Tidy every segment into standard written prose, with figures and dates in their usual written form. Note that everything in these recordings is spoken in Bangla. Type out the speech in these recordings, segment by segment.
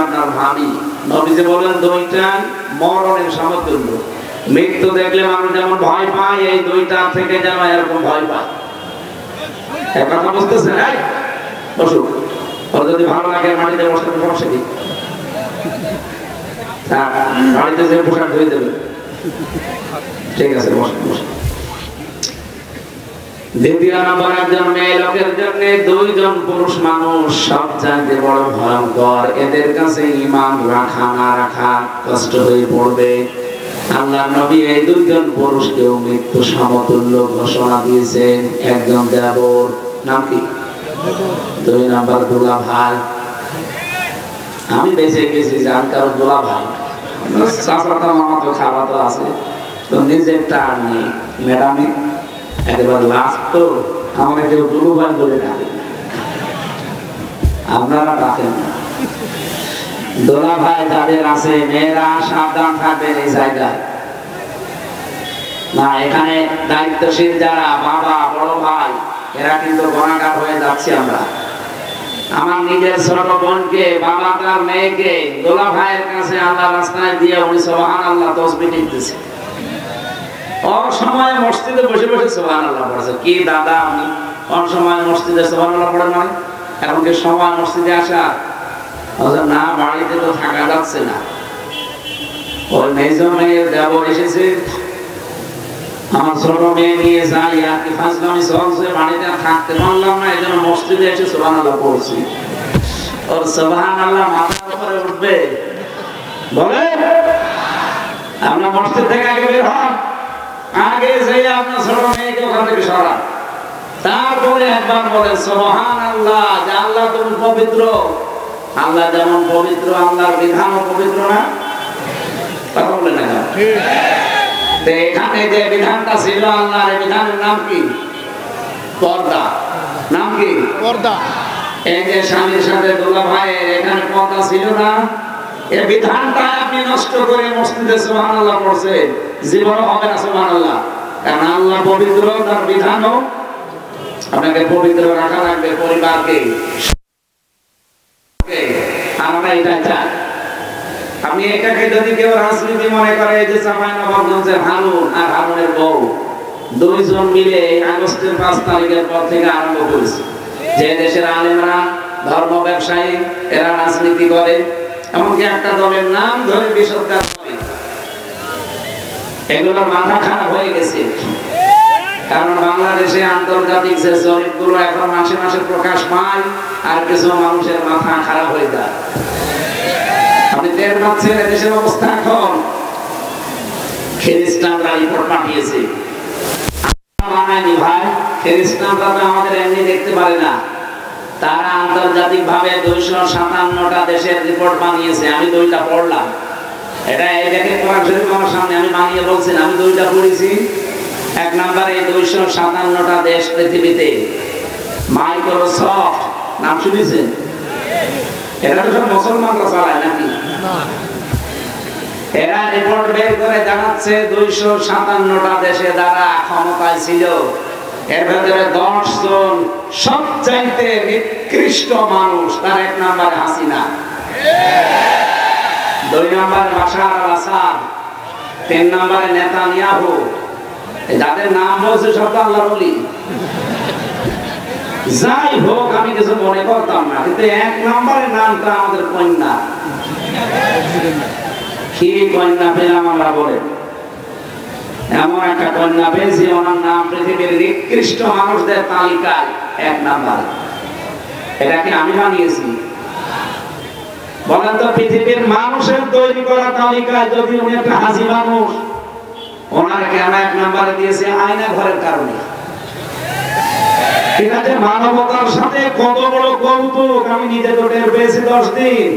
আপনার ভাবি নবীজি বলেন দুইটা মরণের সমতুল্য। মৃত্যু দেখলে মানুষ যেমন ভয় পায়, এই দুইটা থেকে যেন এরকম ভয় পায়। এক কথা বুঝতেছেন? বসু, ওর যদি ভালো লাগে মাটিতে বসতে বসে দিই, বাড়িতে যে পোশাক ধুয়ে দেবে। ঠিক আছে, বসে বসে। দ্বিতীয় নম্বর, একজন মেয়ে লোকের জন্য দুইজন পুরুষ মানুষ সবচাইতে বড় ভয়ঙ্কর। এদের কাছে ঈমান রাখা না রাখা কষ্ট হয়ে পড়বে। আল্লাহ নবী এই দুইজন পুরুষকেও মৃত্যু সমতুল্য ঘোষণা দিয়েছেন। একজন দেবর, নাম কি? দুই নম্বর দুলা ভাই। আমি বেঁচে গেছি যার কারো দুলা ভাই, চাচাতো মামাতো খালাতো আছে, তো নিজেরটা আর নেই। ম্যাডামে একেবারে লাস্ট, তো আমাকে কেউ দুলু ভাই বলে ডাকে, আপনারা ডাকেন না। দোলা ভাই যাদের আছে, মেয়েরা সাবধান থাকবেন এই জায়গায়। না, এখানে দায়িত্বশীল যারা বাবা বড় ভাই, এরা কিন্তু গুনাহগার হয়ে যাচ্ছে। আমরা আমার নিজের ছোট বোনকে, বাবা তার মেয়েকে দোলা ভাইয়ের কাছে আল্লাহ রাস্তায় দিয়ে উনি সুবহানাল্লাহ তাসবিহ দিতেছে। অসময়ে মসজিদে বসে বসে সুবহানাল্লাহ পড়ছে। কি দাদা, আমি কোন সময় মসজিদে সুবহানাল্লাহ পড়ে নয়? এখন কি সময় মসজিদে আসা? না, বাড়িতে তো থাকা যাচ্ছে না। ওই মেজ মেয়ের দেবর এসেছে, আমার ছোট মেয়ে নিয়ে যাই আর কি ফাঁসলামি চলছে, বাড়িতে থাকতে পারলাম না, এই জন্য মসজিদে এসে সুবহানাল্লাহ পড়ছি। ওর সুবহানাল্লাহ মাথার উপরে উঠবে? বলে আমরা মসজিদ থেকে আগে বের হন, আগে যেয়ে আপনার ছোট মেয়েকে ওখান থেকে সরান, তারপরে একবার বলে সুবহানাল্লাহ, যে আল্লাহ তুমি পবিত্র। আল্লাহ যেমন পবিত্র, আল্লাহর বিধানও পবিত্র না? কথা বলে না? এখানে যে বিধানটা ছিল, আল্লাহর বিধানের নাম কি? পর্দা। নাম কি? পর্দা। এই যে স্বামীর সাথে দুলা ভাইয়ের এখানে পর্দা ছিল না, এই বিধানটা আপনি নষ্ট করে মসজিদে সুবহানাল্লাহ পড়ছেন, জীবনে হবে না সুবহানাল্লাহ। কারণ আল্লাহ পবিত্র, তার বিধানও আপনাকে পবিত্র রাখা লাগবে, পরিবারকে। আমরা এটা চাই। আপনি এটাকে যদি কেউ রাজনীতি মনে করে, যে চাঁপাইনবাবগঞ্জের হারুন আর হারুনের বউ দুইজন মিলে আগস্টের 5 তারিখের পর থেকে আরম্ভ করেছে, যে দেশের আলেমরা, ধর্ম ব্যবসায়ী, এরা রাজনীতি করে, এমনকি একটা দলের নাম ধরে বিসর্জন করে। এগুলোর মাথা খারাপ হয়ে গেছে। কারণ বাংলাদেশে আন্তর্জাতিক যে জরিপগুলো এখন মাসে মাসে প্রকাশ পায়, আর কিছু মানুষের মাথা খারাপ হয়ে যায়। আপনি টের পাচ্ছেন দেশের অবস্থা এখন? খ্রিস্টানরা রিপোর্ট পাঠিয়েছে, বানায়নি ভাই, খ্রিস্টানরা তো আমাদের এমনি দেখতে পারে না, তারা আন্তর্জাতিক ভাবে 257টা দেশের রিপোর্ট বানিয়েছে। আমি 2টা পড়লাম। এটা এই দেখে কোরআন শরীফ আমার সামনে, আমি বানিয়ে বলছি, আমি 2টা পড়েছি। এক নম্বরে 257টা দেশ পৃথিবীতে। মাইক্রোসফট নাম শুনেছেন? এরা তো সব মুসলমানরা চালায় নাকি? এরা রিপোর্ট বের করে জানাচ্ছে 257টা দেশে যারা ক্ষমতায় ছিল, এর ভেতরে 10 জন সবচাইতে নিকৃষ্ট মানুষ। তার 1 নম্বরে হাসিনা, 2 নম্বরে বাশার আল আসাদ, 3 নম্বরে নেতানিয়াহু। যাদের নাম বলছে সব আল্লাহর ওলি। যাই হোক, আমি কিছু মনে করতাম না, কিন্তু 1 নম্বরের নামটা আমাদের কন্যা। কি কন্যা পেলাম আমরা? বলে এমন একটা কন্যা পেয়েছি, ওনার নাম পৃথিবীর নিকৃষ্ট মানুষদের তালিকায় 1 নাম্বার। এটা কি আমি বানিয়েছি? বলেন তো, পৃথিবীর মানুষের তৈরি করা তালিকায় যদি উনি একটা হাসি মানুষ, ওনার কেন 1 নাম্বারে দিয়েছে? আয়না ঘরের কারণে। ঠিক আছে, মানবতার সাথে কত বড় কৌতুক! আমি নিজে তো টের পেয়েছি 10 দিন।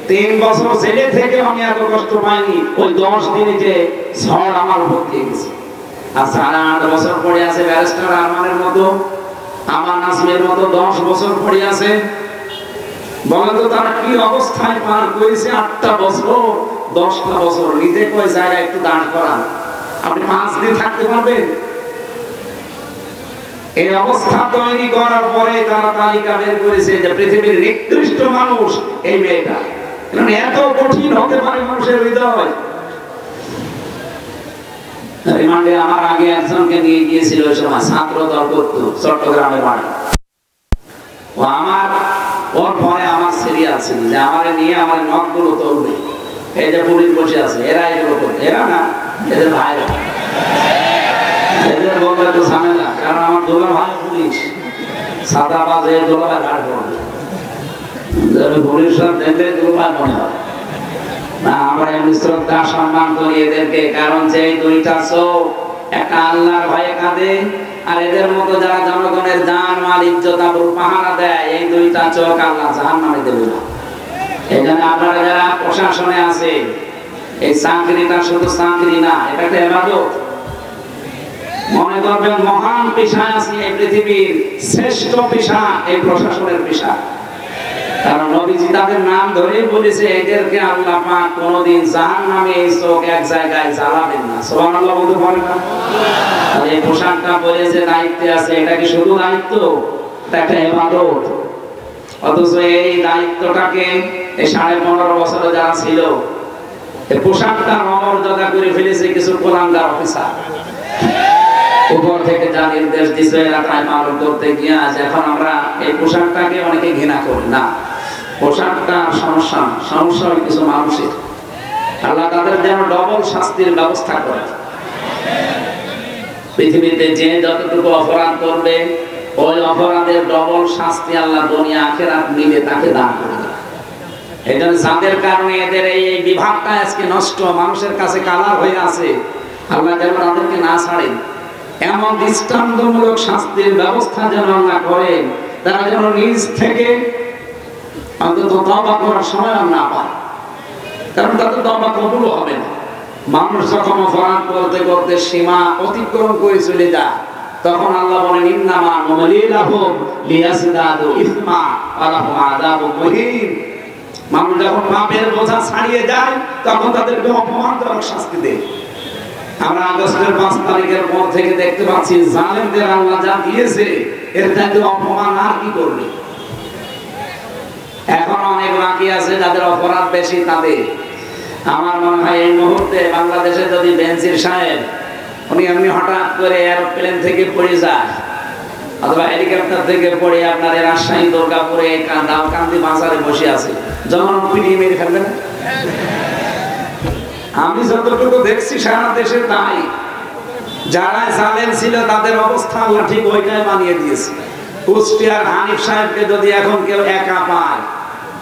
3 বছর জেলে থেকে আমি এত কষ্ট পাইনি। ওই 10 দিনে যে ঝড় আমার উপর দিয়ে গেছে। আর 8 বছর পড়ে আছে ব্যারিস্টার আরমানের মতো, আমার নাসমের মতো 10 বছর পড়ে আছে। বলেন তো, তারা কি অবস্থায় পার করেছে? 8টা বছর, 10টা বছর। নিজে কই জায়গায় একটু দাঁড় করান, আপনি 5 দিন থাকতে পারবেন? এই অবস্থা তৈরি করার পরে তারা তালিকা বের করেছে যে পৃথিবীর নিকৃষ্ট মানুষ এই মেয়েটা। কারণ এত কঠিন হতে পারে মানুষের হৃদয়। রিমান্ডে আমার আগে একজনকে নিয়ে গিয়েছিল ওই সময়, ছাত্র দল করতো, চট্টগ্রামে বাড়ি। ও আমার ওর পরে আমার সিরিয়াল ছিল যে আমার নিয়ে আমার নখগুলো তুলবে। এই যে পুলিশ বসে আছে, এরা এগুলো করবে, এরা না, এদের ভাইরা, এদের বলবে তো ঝামেলা, কারণ আমার দুলা ভাই পুলিশ, সাদা বাজে দুলা ভাই ঘাট করবে, পুলিশ সব দেখলে দুলা ভাই মনে হয় না। আমরা এমনি শ্রদ্ধা সম্মান করি এদেরকে, কারণ যে দুইটা চোখ, একটা আল্লাহর ভয়ে কাঁদে, আর এদের মতো যারা জনগণের জান মাল ইজ্জত আবরু পাহারা দেয়, এই দুইটা চোখ আল্লাহ জাহান্নামে দেবে না। এই জন্য আপনারা যারা প্রশাসনে আছে, এই চাকরিটা শুধু চাকরি না, এটা একটা ইবাদত। মনে করবেন মহান পেশায় আছে এই পৃথিবীর শ্রেষ্ঠ পেশা এই প্রশাসনের পেশা। কারণ নবীজি তাদের নাম ধরে বলেছে, এদেরকে আল্লাহ পাক কোনদিন জাহান্নামে এই চোখ এক জায়গায় জ্বালাবেন না। সুবহানাল্লাহ বলতে পারেন না? আর এই পোশাকটা পরে যে দায়িত্বে আছে, এটা কি শুধু দায়িত্ব? এটা একটা ইবাদত। অথচ এই দায়িত্বটাকে এই 15.5 বছরে যারা ছিল, এই পোশাকটা অমর্যাদা করে ফেলেছে কিছু কোলাঙ্গার অফিসার। উপর থেকে যা নির্দেশ দিচ্ছে এলাকায় পালন করতে গিয়ে আজ এখন আমরা এই পোশাকটাকে অনেকে ঘৃণা করি না। পোশাকটা সমস্যা, সমস্যা কিছু মানুষের। আল্লাহ তাদের যেন ডবল শাস্তির ব্যবস্থা করে। পৃথিবীতে যে যতটুকু অপরাধ করবে, ওই অপরাধের ডবল শাস্তি আল্লাহ দুনিয়া আখিরাত মিলে তাকে দান করবে। এই জন্য যাদের কারণে এদের এই বিভাগটা আজকে নষ্ট, মানুষের কাছে কালার হয়ে আছে, আল্লাহ যেন তাদেরকে না ছাড়েন, এমন দৃষ্টান্তমূলক শাস্তির ব্যবস্থা যেন আল্লাহ করেন, তারা যেন নিজ থেকে অন্তত তওবা করার সময় না পায়। কারণ তাদের তওবা কবুল হবে না। মানুষ যখন অপরাধ করতে করতে সীমা অতিক্রম করে চলে যায়, তখন আল্লাহ বলেন ইন্নামা নুমলিলাহুম লিয়াজদাদু ইসমা ওয়া লাহুম আযাবুম মুহিন। মানুষ যখন পাপের বোঝা ছাড়িয়ে যায়, তখন তাদেরকে অপমানজনক শাস্তি দেয়। আমরা আগস্টের 5 তারিখের পর থেকে দেখতে পাচ্ছি জালেমদের আল্লাহ যা দিয়েছে, এর চাইতে অপমান আর কি করবে। এখন অনেক বাকি আছে যাদের অপরাধ বেশি তাদের। আমার মনে হয় এই মুহূর্তে বাংলাদেশে যদি বেনজির সাহেব উনি এমনি হঠাৎ করে এরোপ্লেন থেকে পড়ে যায়, অথবা হেলিকপ্টার থেকে পড়ে আপনার রাজশাহী দুর্গাপুরে দাউকান্দি বাজারে বসে আছে, যখন পিটিয়ে মেরে ফেলবেন। আমি যতটুকু দেখছি সারা দেশে তাই। যারা জালেম ছিল তাদের অবস্থা আল্লাহ ঠিক ওইটাই বানিয়ে দিয়েছে। কুষ্টিয়ার হানিফ সাহেবকে যদি এখন কেউ একা পায়,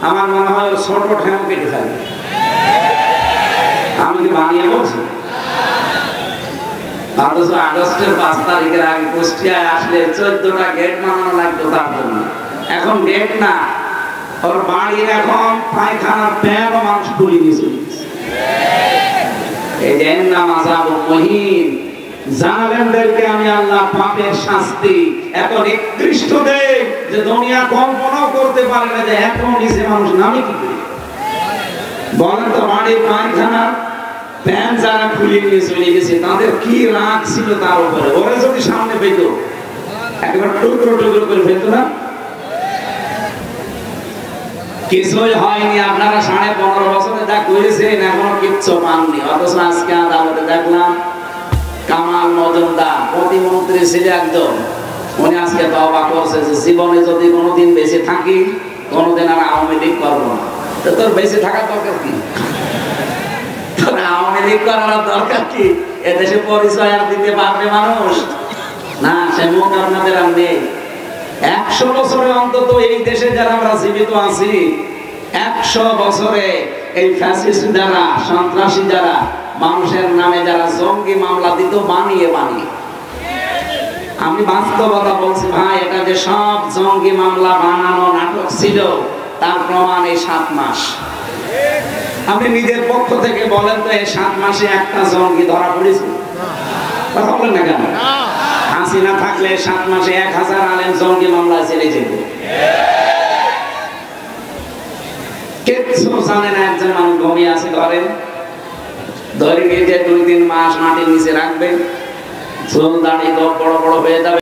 আমার মনে হয় ছোট ঠ্যাং কেটে ফেলবে। আমি কি বানিয়ে বলছি? অথচ আগস্টের 5 তারিখের আগে কুষ্টিয়ায় আসলে 14টা গেট বানানো লাগতো তার জন্য। এখন গেট না, ওর বাড়ির এখন পায়খানার প্যানও মানুষ তুলে দিয়েছে। এই যে নামাজাবুল মুহিন, জালেমদেরকে আমি আল্লাহ পাপের শাস্তি এত নিকৃষ্ট দেই যে দুনিয়া কল্পনাও করতে পারে না যে এত নিচে মানুষ নামে কি করে। বলেন তো, বাড়ির পায়খানা প্যান যারা খুলে নিয়ে চলে গেছে, তাদের কি রাগ ছিল তার উপরে। ওরা যদি সামনে পেত, একবার টুকরো টুকরো করে ফেলতো না। কিছুই হয়নি। আপনারা 15.5 বছরে যা করেছেন এখনো কিচ্ছু পাননি। অথচ আজকে আদালতে দেখলাম কামাল মজুমদার প্রতিমন্ত্রী ছিল একজন, উনি আজকে তওবা করছে যে জীবনে যদি কোনোদিন বেঁচে থাকি, কোনোদিন আর আওয়ামী লীগ করবো না। তো তোর বেঁচে থাকার দরকার কি? তোর আওয়ামী লীগ করার দরকার কি? এদেশে পরিচয় আর দিতে পারবে মানুষ না? সে মুখ আপনাদের আর নেই। 100 বছরে অন্তত এই দেশে যারা আমরা জীবিত আছি, 100 বছরে এই ফ্যাসিস্ট যারা, সন্ত্রাসী যারা, মানুষের নামে যারা জঙ্গি মামলা দিত বানিয়ে বানিয়ে, আমি বাস্তবতা বলছি ভাই, এটা যে সব জঙ্গি মামলা বানানো নাটক ছিল তার প্রমাণ এই 7 মাস। আপনি নিজের পক্ষ থেকে বলেন তো, এই 7 মাসে একটা জঙ্গি ধরা পড়েছে? কথা বলেন না কেন? হাসিনা থাকলে 7 মাসে 1000 আলেম জঙ্গি মামলায় চলে যেত। কিচ্ছু জানে না একজন মানুষ ঘুমিয়ে আছে ঘরে, ধরে নিয়ে যে 2-3 মাস মাটির নিচে রাখবে, চুল দাড়ি বড় বড় হয়ে যাবে।